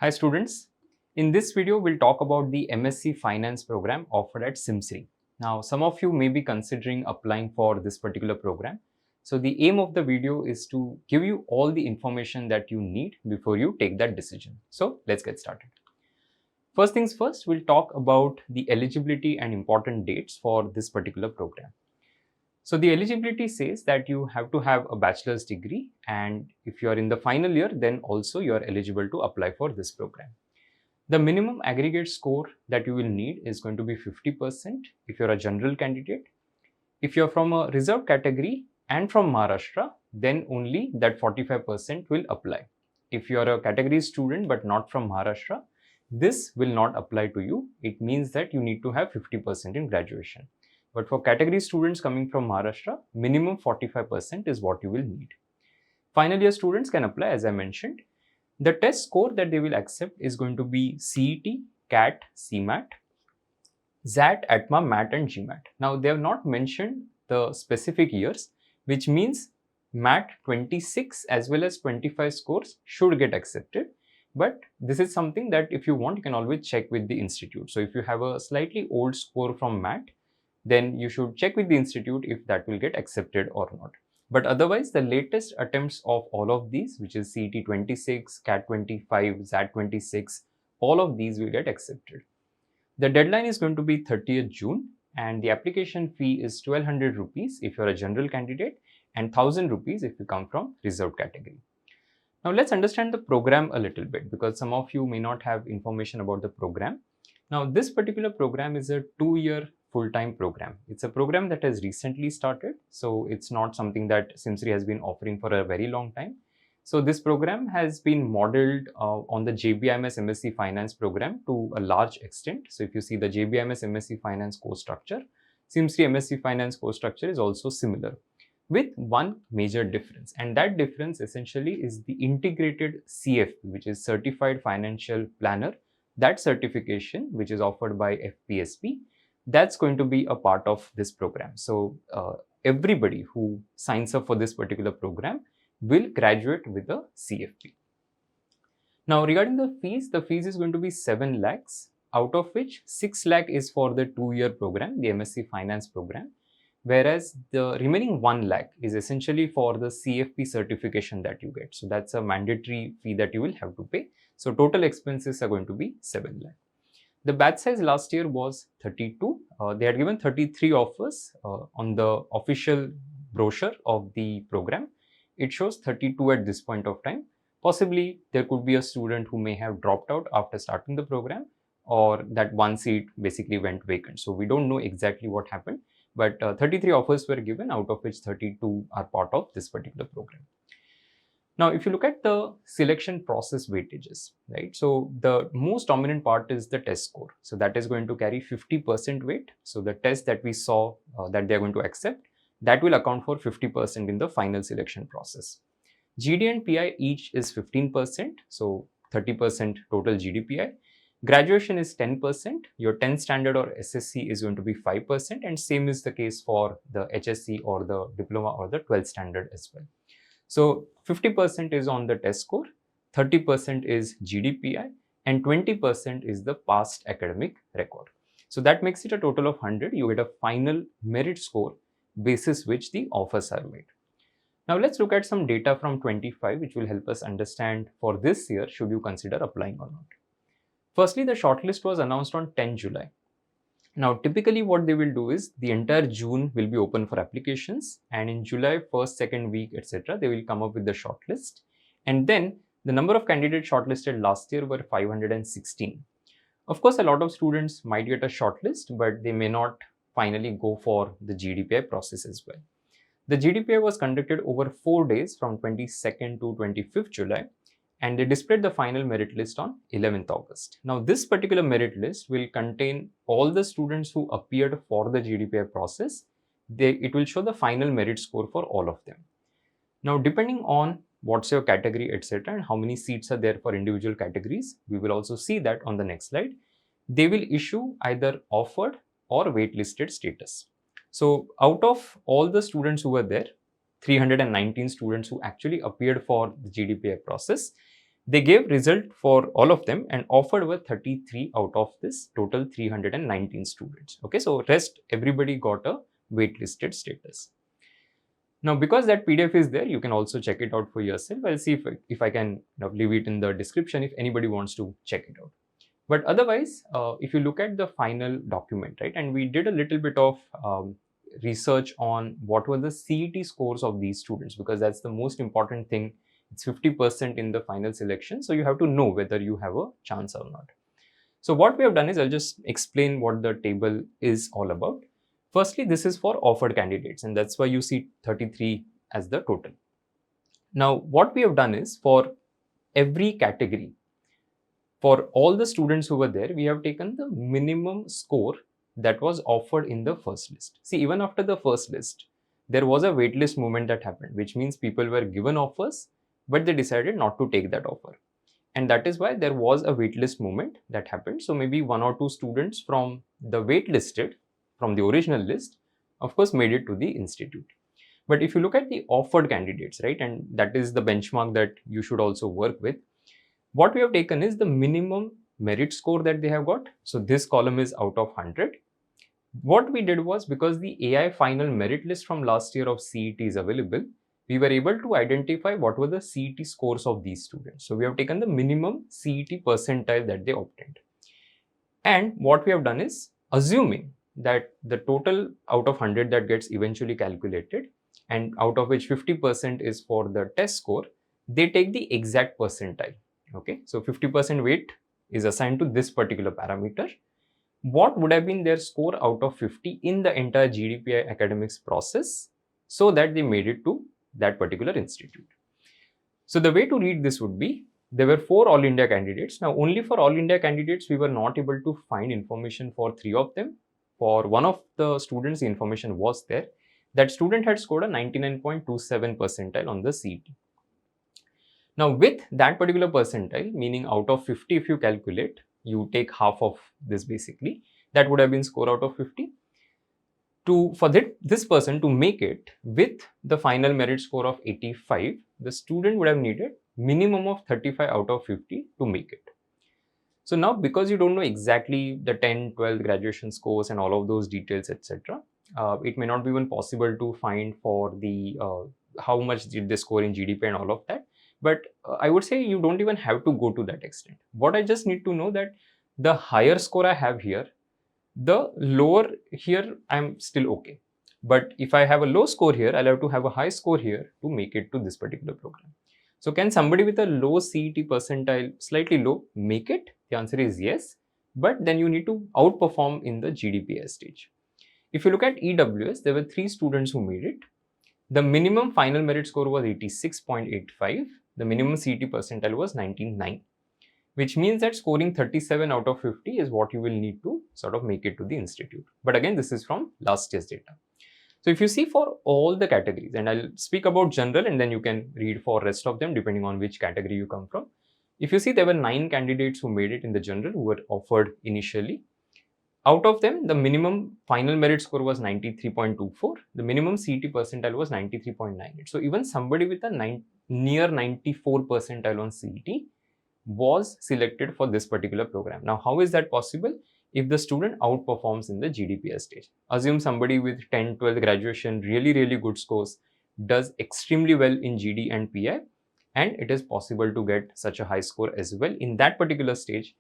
Hi students, in this video we'll talk about the MSc Finance program offered at SIMSREE. Now some of you may be considering applying for this particular program. So the aim of the video is to give you all the information that you need before you take that decision. So let's get started. First things first, we'll talk about the eligibility and important dates for this particular program. So the eligibility says that you have to have a bachelor's degree, and if you are in the final year, then also you are eligible to apply for this program. The minimum aggregate score that you will need is going to be 50% if you're a general candidate. If you're from a reserved category and from Maharashtra, then only that 45% will apply. If you're a category student but not from Maharashtra, this will not apply to you. It means that you need to have 50% in graduation. But for category students coming from Maharashtra, minimum 45% is what you will need. Final year students can apply, as I mentioned. The test score that they will accept is going to be CET, CAT, CMAT, XAT, ATMA, MAT and GMAT. Now they have not mentioned the specific years, which means MAT 26 as well as 25 scores should get accepted. But this is something that if you want, you can always check with the institute. So if you have a slightly old score from MAT, then you should check with the institute if that will get accepted or not. But otherwise, the latest attempts of all of these, which is CET 26, CAT 25, XAT 26, all of these will get accepted. The deadline is going to be 30th June and the application fee is 1200 rupees if you're a general candidate and 1000 rupees if you come from reserved category. Now let's understand the program a little bit because some of you may not have information about the program. Now this particular program is a 2-year full-time program. It's a program that has recently started, so it's not something that SIMSREE has been offering for a very long time. So this program has been modeled on the IMS MSc Finance program to a large extent. So if you see the IMS MSc Finance course structure, SIMSREE MSc Finance course structure is also similar, with one major difference, and that difference essentially is the integrated CFP, which is Certified Financial Planner. That certification, which is offered by FPSP, that's going to be a part of this program. So everybody who signs up for this particular program will graduate with a CFP. Now regarding the fees is going to be 7 lakhs, out of which 6 lakh is for the 2-year program, the MSc Finance program, whereas the remaining 1 lakh is essentially for the CFP certification that you get. So that's a mandatory fee that you will have to pay. So total expenses are going to be 7 lakh. The batch size last year was 32. They had given 33 offers on the official brochure of the program. It shows 32 at this point of time. Possibly there could be a student who may have dropped out after starting the program, or that one seat basically went vacant. So we don't know exactly what happened, but 33 offers were given, out of which 32 are part of this particular program. Now, if you look at the selection process weightages, right? So the most dominant part is the test score. So that is going to carry 50% weight. So the test that we saw that they are going to accept, that will account for 50% in the final selection process. GD and PI each is 15%. So 30% total GDPI. Graduation is 10%. Your 10th standard or SSC is going to be 5%. And same is the case for the HSC or the diploma or the 12th standard as well. So 50% is on the test score, 30% is GDPI, and 20% is the past academic record. So that makes it a total of 100. You get a final merit score basis which the offers are made. Now let's look at some data from 25 which will help us understand for this year should you consider applying or not. Firstly, the shortlist was announced on 10 July. Now, typically what they will do is the entire June will be open for applications, and in July, first, second week, etc., they will come up with the shortlist. And then the number of candidates shortlisted last year were 516. Of course, a lot of students might get a shortlist, but they may not finally go for the GDPI process as well. The GDPI was conducted over 4 days from 22nd to 25th July. And they displayed the final merit list on 11th August. Now, this particular merit list will contain all the students who appeared for the GDPI process. It will show the final merit score for all of them. Now, depending on what's your category, etc., and how many seats are there for individual categories, we will also see that on the next slide. They will issue either offered or waitlisted status. So, out of all the students who were there, 319 students who actually appeared for the GDPI process, They gave result for all of them and offered were 33 out of this total 319 students. Okay, so rest everybody got a waitlisted status. Now, because that PDF is there, you can also check it out for yourself. I'll see if I can leave it in the description if anybody wants to check it out. But otherwise, if you look at the final document, right, and we did a little bit of research on what were the CET scores of these students, because that's the most important thing. It's 50% in the final selection, so you have to know whether you have a chance or not. So what we have done is, I'll just explain what the table is all about. Firstly, this is for offered candidates, and that's why you see 33 as the total. Now, what we have done is, for every category, for all the students who were there, we have taken the minimum score that was offered in the first list. See, even after the first list, there was a waitlist movement that happened, which means people were given offers, but they decided not to take that offer. And that is why there was a waitlist movement that happened. So maybe 1 or 2 students from the waitlisted, from the original list, of course, made it to the institute. But if you look at the offered candidates, right, and that is the benchmark that you should also work with, what we have taken is the minimum merit score that they have got. So this column is out of 100. What we did was, because the AI final merit list from last year of CET is available, we were able to identify what were the CET scores of these students. So we have taken the minimum CET percentile that they obtained. And what we have done is, assuming that the total out of 100 that gets eventually calculated, and out of which 50% is for the test score, they take the exact percentile. Okay, so 50% weight is assigned to this particular parameter. What would have been their score out of 50 in the entire GDPI academics process, so that they made it to that particular institute. So the way to read this would be, there were 4 All India candidates. Now, only for All India candidates, we were not able to find information for 3 of them. For one of the students, the information was there. That student had scored a 99.27 percentile on the CET. Now, with that particular percentile, meaning out of 50, if you calculate, you take half of this basically, that would have been score out of 50. For this person to make it with the final merit score of 85, the student would have needed minimum of 35 out of 50 to make it. So now, because you don't know exactly the 10, 12 graduation scores and all of those details, etc., it may not be even possible to find for the how much did they score in GDP and all of that. But I would say you don't even have to go to that extent. What I just need to know that the higher score I have here, the lower here, I'm still okay. But if I have a low score here, I'll have to have a high score here to make it to this particular program. So can somebody with a low CET percentile, slightly low, make it? The answer is yes. But then you need to outperform in the GDPI stage. If you look at EWS, there were 3 students who made it. The minimum final merit score was 86.85. The minimum CET percentile was 99. Which means that scoring 37 out of 50 is what you will need to sort of make it to the institute. But again, this is from last year's data. So if you see for all the categories, and I'll speak about general and then you can read for rest of them depending on which category you come from. If you see, there were 9 candidates who made it in the general who were offered initially. Out of them, the minimum final merit score was 93.24. The minimum CET percentile was 93.98. So even somebody with a near 94 percentile on CET was selected for this particular program. Now, how is that possible? If the student outperforms in the GDPI stage. Assume somebody with 10, 12 graduation, really good scores, does extremely well in GD and PI, and it is possible to get such a high score as well in that particular stage,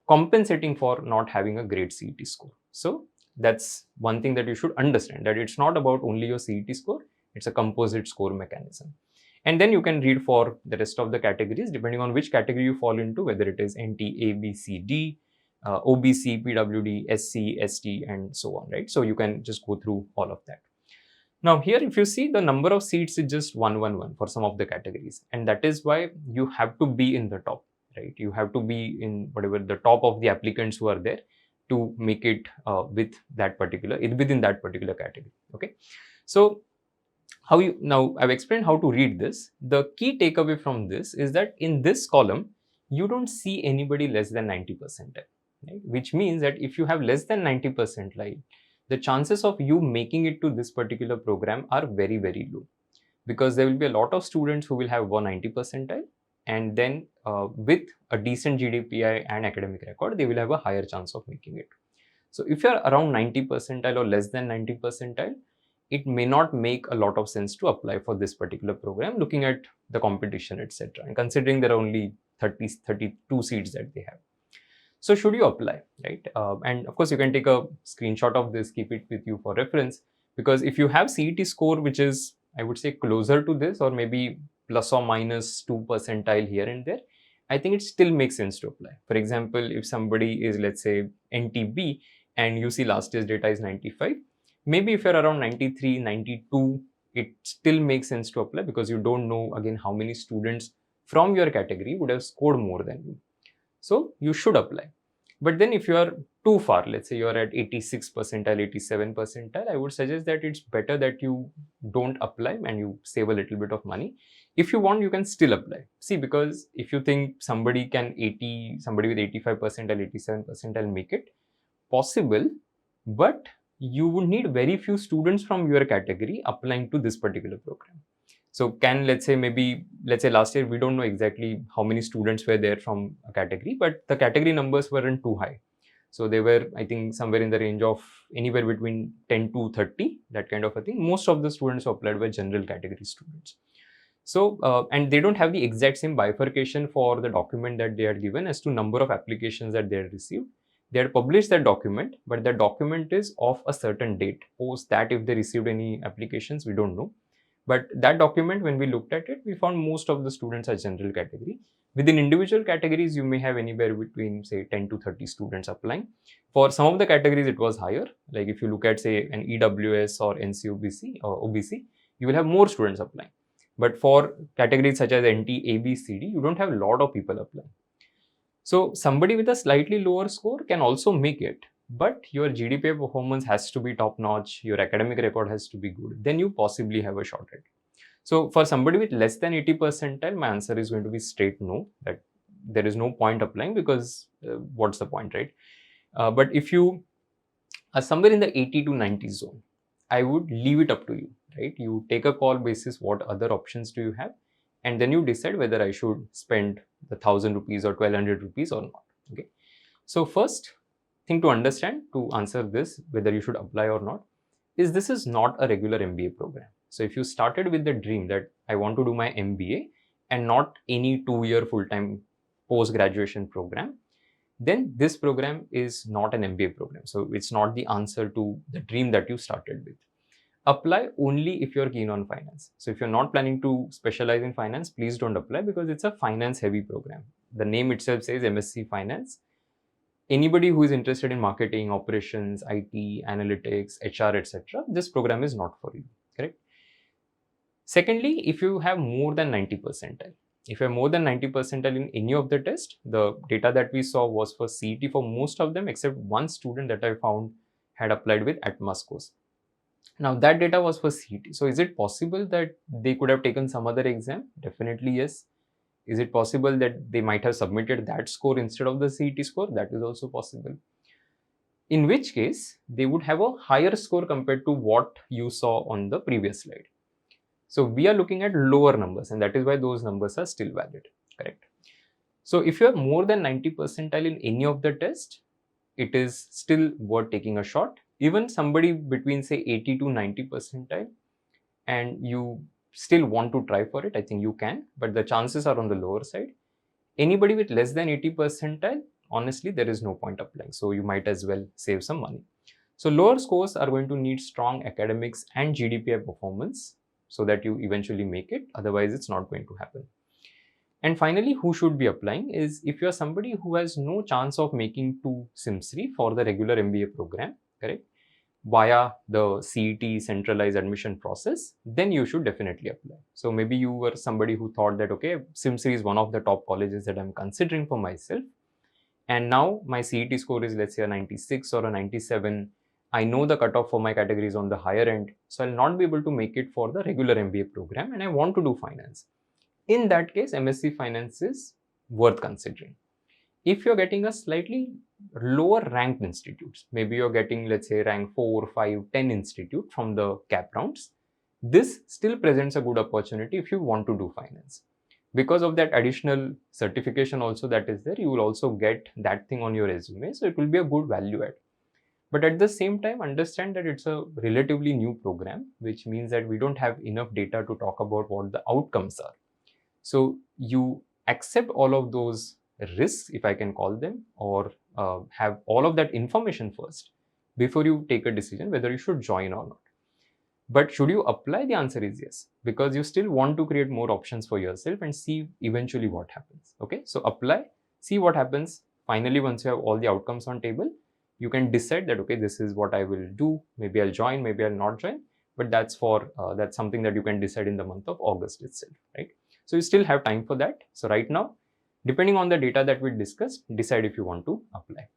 compensating for not having a great CET score. So that's one thing that you should understand, that it's not about only your CET score, it's a composite score mechanism. And then you can read for the rest of the categories depending on which category you fall into, whether it is NT, A, B, C, D, OBC, PWD, SC, ST, and so on, right? So you can just go through all of that. Now here, if you see, the number of seats is just 111 for some of the categories. And that is why you have to be in the top, right? You have to be in whatever the top of the applicants who are there to make it within that particular category, okay? So now I've explained how to read this. The key takeaway from this is that in this column, you don't see anybody less than 90 percentile, right? Which means that if you have less than 90 percentile, the chances of you making it to this particular program are very low, because there will be a lot of students who will have 190 percentile and then with a decent GDPI and academic record, they will have a higher chance of making it. So if you're around 90 percentile or less than 90 percentile, it may not make a lot of sense to apply for this particular program, looking at the competition, etc. And considering there are only 32 seats that they have. So should you apply, right? And of course, you can take a screenshot of this, keep it with you for reference, because if you have CET score, which is, I would say, closer to this, or maybe plus or minus 2 percentile here and there, I think it still makes sense to apply. For example, if somebody is, let's say, NTB, and you see last year's data is 95, maybe if you're around 93, 92, it still makes sense to apply, because you don't know, again, how many students from your category would have scored more than you. So you should apply. But then if you are too far, let's say you are at 86 percentile, 87 percentile, I would suggest that it's better that you don't apply and you save a little bit of money. If you want, you can still apply. See, because if you think somebody with 85 percentile, 87 percentile make it, possible, but you would need very few students from your category applying to this particular program. So let's say last year, we don't know exactly how many students were there from a category, but the category numbers weren't too high. So they were, I think, somewhere in the range of anywhere between 10 to 30, that kind of a thing. Most of the students who applied were general category students. So, and they don't have the exact same bifurcation for the document that they had given as to number of applications that they had received. They had published that document, but the document is of a certain date. Post that, if they received any applications, we don't know. But that document, when we looked at it, we found most of the students are general category. Within individual categories, you may have anywhere between, say, 10 to 30 students applying. For some of the categories, it was higher. Like if you look at, say, an EWS or NCOBC or OBC, you will have more students applying. But for categories such as NT, AB, CD, you don't have a lot of people applying. So somebody with a slightly lower score can also make it, but your GDPI performance has to be top notch, your academic record has to be good, then you possibly have a shot at it. So for somebody with less than 80 percentile, my answer is going to be straight no, that there is no point applying, because what's the point, right? But if you are somewhere in the 80 to 90 zone, I would leave it up to you, right? You take a call basis what other options do you have, and then you decide whether I should spend the 1,000 rupees or 1,200 rupees or not. Okay. So first thing to understand to answer this, whether you should apply or not, is this is not a regular MBA program. So if you started with the dream that I want to do my MBA and not any 2-year full-time post-graduation program, then this program is not an MBA program. So it's not the answer to the dream that you started with. Apply only if you're keen on finance. So if you're not planning to specialize in finance, please don't apply, because it's a finance heavy program. The name itself says MSc Finance. Anybody who is interested in marketing, operations, IT, analytics, HR, etc., this program is not for you, correct? Secondly, if you have more than 90 percentile, if you have more than 90 percentile in any of the tests, the data that we saw was for CET for most of them, except one student that I found had applied with Atma scores. Now that data was for CET. So is it possible that they could have taken some other exam? Definitely yes. Is it possible that they might have submitted that score instead of the CET score? That is also possible. In which case, they would have a higher score compared to what you saw on the previous slide. So we are looking at lower numbers, and that is why those numbers are still valid, correct? So if you have more than 90 percentile in any of the tests, it is still worth taking a shot. Even somebody between, say, 80 to 90 percentile, and you still want to try for it, I think you can, but the chances are on the lower side. Anybody with less than 80 percentile, honestly, there is no point applying. So you might as well save some money. So lower scores are going to need strong academics and GDPI performance so that you eventually make it. Otherwise, it's not going to happen. And finally, who should be applying is if you're somebody who has no chance of making to SIMSREE for the regular MBA program, correct, via the CET centralized admission process, then you should definitely apply. So maybe you were somebody who thought that, okay, SIMSREE is one of the top colleges that I'm considering for myself. And now my CET score is, let's say, a 96 or a 97. I know the cutoff for my category is on the higher end, so I'll not be able to make it for the regular MBA program, and I want to do finance. In that case, MSc Finance is worth considering. If you're getting a slightly lower ranked institutes, maybe you're getting, let's say, rank 4, 5, 10 institute from the cap rounds, this still presents a good opportunity if you want to do finance. because of that additional certification also that is there, you will also get that thing on your resume, so it will be a good value add. But at the same time, understand that it's a relatively new program, which means that we don't have enough data to talk about what the outcomes are. So you accept all of those risks, if I can call them, or have all of that information first before you take a decision whether you should join or not. But should you apply? The answer is yes, because you still want to create more options for yourself and see eventually what happens. Okay, so apply, see what happens. Finally, once you have all the outcomes on table, you can decide that, okay, this is what I will do. Maybe I'll join, maybe I'll not join. But that's something that you can decide in the month of August itself, right? So you still have time for that. So right now, depending on the data that we discussed, decide if you want to apply.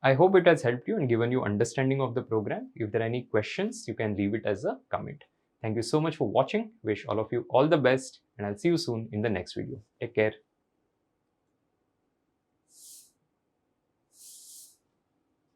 I hope it has helped you and given you understanding of the program. If there are any questions, you can leave it as a comment. Thank you so much for watching. Wish all of you all the best, and I'll see you soon in the next video. Take care.